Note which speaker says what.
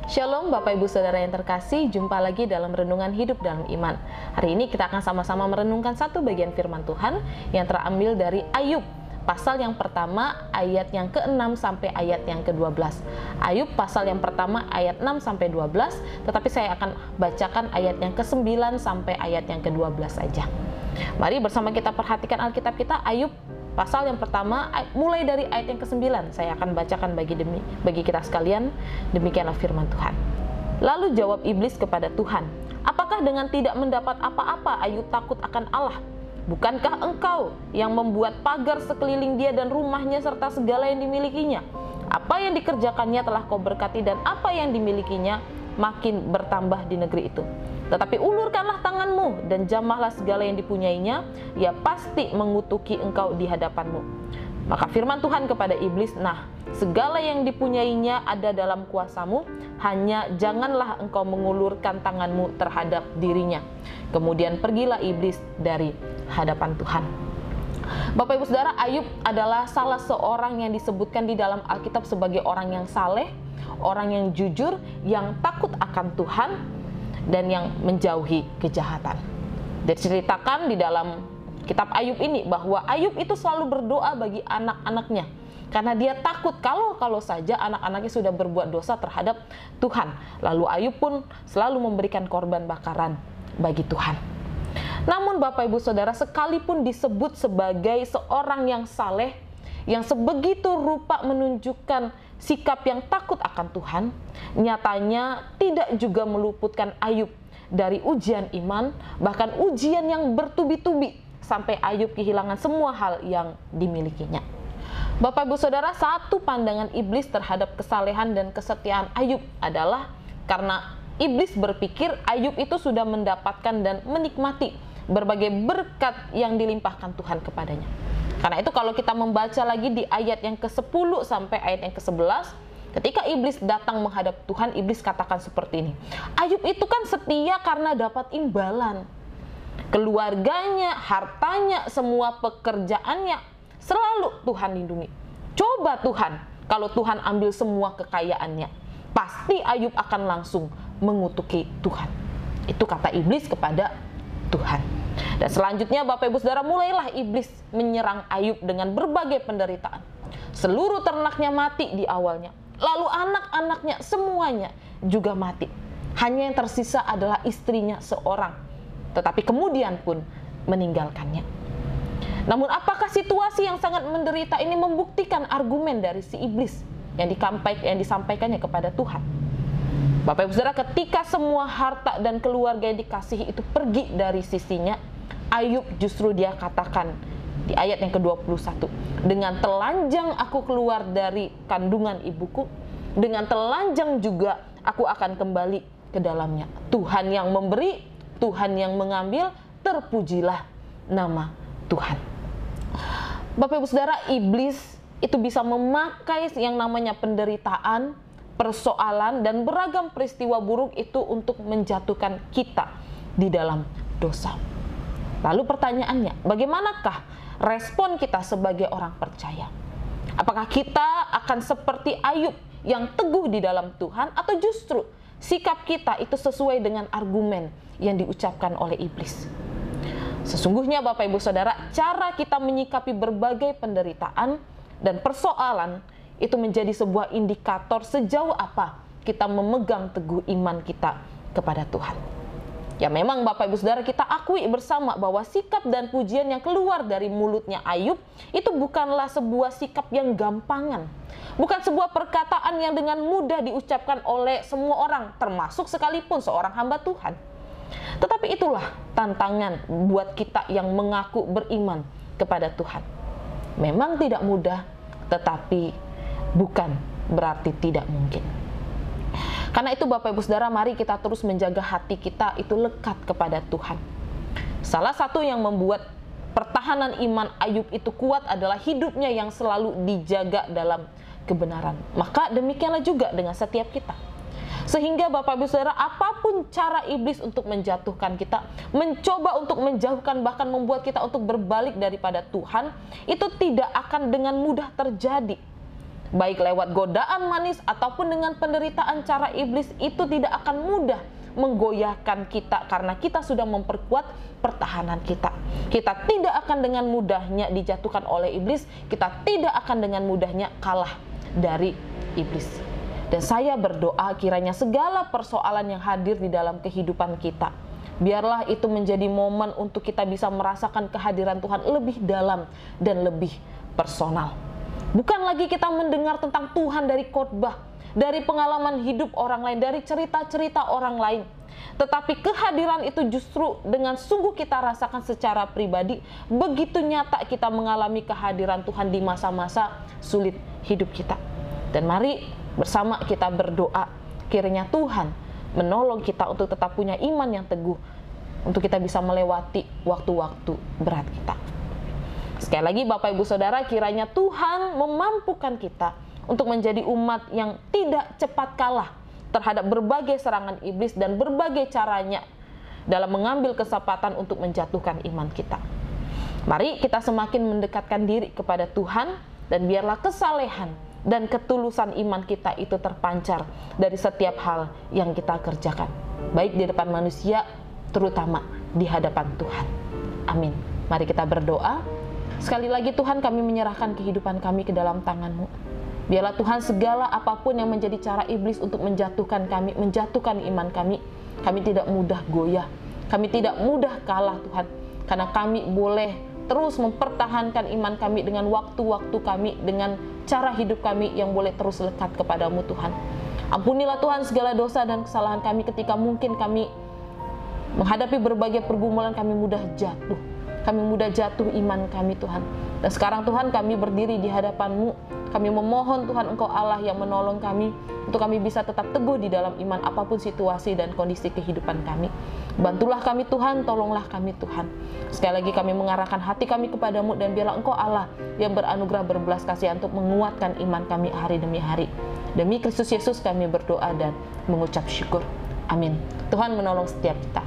Speaker 1: Shalom Bapak Ibu Saudara yang terkasih, jumpa lagi dalam Renungan Hidup dalam Iman. Hari ini kita akan sama-sama merenungkan satu bagian firman Tuhan yang terambil dari Ayub, pasal yang pertama ayat yang ke-6 sampai ayat yang ke-12. Ayub pasal yang pertama ayat 6 sampai 12, tetapi saya akan bacakan ayat yang ke-9 sampai ayat yang ke-12 saja. Mari bersama kita perhatikan Alkitab kita, Ayub pasal yang pertama, mulai dari ayat yang ke-9, saya akan bacakan bagi kita sekalian. Demikianlah firman Tuhan. Lalu jawab iblis kepada Tuhan, apakah dengan tidak mendapat apa-apa Ayub takut akan Allah? Bukankah engkau yang membuat pagar sekeliling dia dan rumahnya serta segala yang dimilikinya? Apa yang dikerjakannya telah kau berkati dan apa yang dimilikinya makin bertambah di negeri itu. Tetapi ulurkanlah tanganmu dan jamahlah segala yang dipunyainya, ia pasti mengutuki engkau di hadapanmu. Maka firman Tuhan kepada iblis, nah, segala yang dipunyainya ada dalam kuasamu, hanya janganlah engkau mengulurkan tanganmu terhadap dirinya. Kemudian pergilah iblis dari hadapan Tuhan. Bapak Ibu Saudara, Ayub adalah salah seorang yang disebutkan di dalam Alkitab sebagai orang yang saleh, orang yang jujur, yang takut akan Tuhan, dan yang menjauhi kejahatan. Diceritakan di dalam kitab Ayub ini bahwa Ayub itu selalu berdoa bagi anak-anaknya, karena dia takut kalau saja anak-anaknya sudah berbuat dosa terhadap Tuhan. Lalu Ayub pun selalu memberikan korban bakaran bagi Tuhan. Namun Bapak Ibu Saudara, sekalipun disebut sebagai seorang yang saleh, yang sebegitu rupa menunjukkan sikap yang takut akan Tuhan, nyatanya tidak juga meluputkan Ayub dari ujian iman, bahkan ujian yang bertubi-tubi sampai Ayub kehilangan semua hal yang dimilikinya. Bapak Ibu Saudara, satu pandangan iblis terhadap kesalehan dan kesetiaan Ayub adalah karena iblis berpikir Ayub itu sudah mendapatkan dan menikmati berbagai berkat yang dilimpahkan Tuhan kepadanya. Karena itu kalau kita membaca lagi di ayat yang ke-10 sampai ayat yang ke-11, ketika iblis datang menghadap Tuhan, iblis katakan seperti ini, Ayub itu kan setia karena dapat imbalan. Keluarganya, hartanya, semua pekerjaannya selalu Tuhan lindungi. Coba Tuhan, kalau Tuhan ambil semua kekayaannya, pasti Ayub akan langsung mengutuki Tuhan. Itu kata iblis kepada Tuhan. Dan selanjutnya Bapak Ibu Saudara, mulailah iblis menyerang Ayub dengan berbagai penderitaan. Seluruh ternaknya mati di awalnya, lalu anak-anaknya semuanya juga mati. Hanya yang tersisa adalah istrinya seorang, tetapi kemudian pun meninggalkannya. Namun apakah situasi yang sangat menderita ini membuktikan argumen dari si iblis yang disampaikannya kepada Tuhan? Bapak Ibu Saudara, ketika semua harta dan keluarga yang dikasihi itu pergi dari sisinya, Ayub justru dia katakan di ayat yang ke-21, dengan telanjang aku keluar dari kandungan ibuku, dengan telanjang juga aku akan kembali ke dalamnya. Tuhan yang memberi, Tuhan yang mengambil, terpujilah nama Tuhan. Bapak Ibu Saudara, iblis itu bisa memakai yang namanya penderitaan, persoalan, dan beragam peristiwa buruk itu untuk menjatuhkan kita di dalam dosa. Lalu pertanyaannya, bagaimanakah respon kita sebagai orang percaya? Apakah kita akan seperti Ayub yang teguh di dalam Tuhan, atau justru sikap kita itu sesuai dengan argumen yang diucapkan oleh iblis? Sesungguhnya Bapak Ibu Saudara, cara kita menyikapi berbagai penderitaan dan persoalan itu menjadi sebuah indikator sejauh apa kita memegang teguh iman kita kepada Tuhan. Ya memang Bapak Ibu Saudara, kita akui bersama bahwa sikap dan pujian yang keluar dari mulutnya Ayub itu bukanlah sebuah sikap yang gampangan. Bukan sebuah perkataan yang dengan mudah diucapkan oleh semua orang, termasuk sekalipun seorang hamba Tuhan. Tetapi itulah tantangan buat kita yang mengaku beriman kepada Tuhan. Memang tidak mudah, tetapi bukan berarti tidak mungkin. Karena itu Bapak Ibu Saudara, mari kita terus menjaga hati kita itu lekat kepada Tuhan. Salah satu yang membuat pertahanan iman Ayub itu kuat adalah hidupnya yang selalu dijaga dalam kebenaran. Maka demikianlah juga dengan setiap kita. Sehingga Bapak Ibu Saudara, apapun cara iblis untuk menjatuhkan kita, mencoba untuk menjauhkan, bahkan membuat kita untuk berbalik daripada Tuhan, itu tidak akan dengan mudah terjadi. baik lewat godaan manis ataupun dengan penderitaan cara iblis, itu tidak akan mudah menggoyahkan kita karena kita sudah memperkuat pertahanan kita. Kita tidak akan dengan mudahnya dijatuhkan oleh iblis, kita tidak akan dengan mudahnya kalah dari iblis. Dan saya berdoa kiranya segala persoalan yang hadir di dalam kehidupan kita, biarlah itu menjadi momen untuk kita bisa merasakan kehadiran Tuhan lebih dalam dan lebih personal. Bukan lagi kita mendengar tentang Tuhan dari khotbah, dari pengalaman hidup orang lain, dari cerita-cerita orang lain. Tetapi kehadiran itu justru dengan sungguh kita rasakan secara pribadi, begitu nyata kita mengalami kehadiran Tuhan di masa-masa sulit hidup kita. Dan mari bersama kita berdoa, kiranya Tuhan menolong kita untuk tetap punya iman yang teguh, untuk kita bisa melewati waktu-waktu berat kita. Sekali lagi Bapak Ibu Saudara, kiranya Tuhan memampukan kita untuk menjadi umat yang tidak cepat kalah terhadap berbagai serangan iblis dan berbagai caranya dalam mengambil kesempatan untuk menjatuhkan iman kita. Mari kita semakin mendekatkan diri kepada Tuhan, dan biarlah kesalehan dan ketulusan iman kita itu terpancar dari setiap hal yang kita kerjakan, baik di depan manusia, terutama di hadapan Tuhan. Amin. Mari kita berdoa. Sekali lagi Tuhan, kami menyerahkan kehidupan kami ke dalam tangan-Mu. Biarlah Tuhan segala apapun yang menjadi cara iblis untuk menjatuhkan kami, menjatuhkan iman kami, kami tidak mudah goyah, kami tidak mudah kalah Tuhan, karena kami boleh terus mempertahankan iman kami dengan waktu-waktu kami, dengan cara hidup kami yang boleh terus lekat kepadamu Tuhan. Ampunilah Tuhan segala dosa dan kesalahan kami ketika mungkin kami menghadapi berbagai pergumulan, kami mudah jatuh. Kami mudah jatuh iman kami Tuhan. Dan sekarang Tuhan, kami berdiri di hadapan-Mu. Kami memohon Tuhan, Engkau Allah yang menolong kami, untuk kami bisa tetap teguh di dalam iman apapun situasi dan kondisi kehidupan kami. Bantulah kami Tuhan, tolonglah kami Tuhan. Sekali lagi kami mengarahkan hati kami kepadamu, dan biarlah Engkau Allah yang beranugerah berbelas kasihan untuk menguatkan iman kami hari demi hari. Demi Kristus Yesus kami berdoa dan mengucap syukur. Amin. Tuhan menolong setiap kita.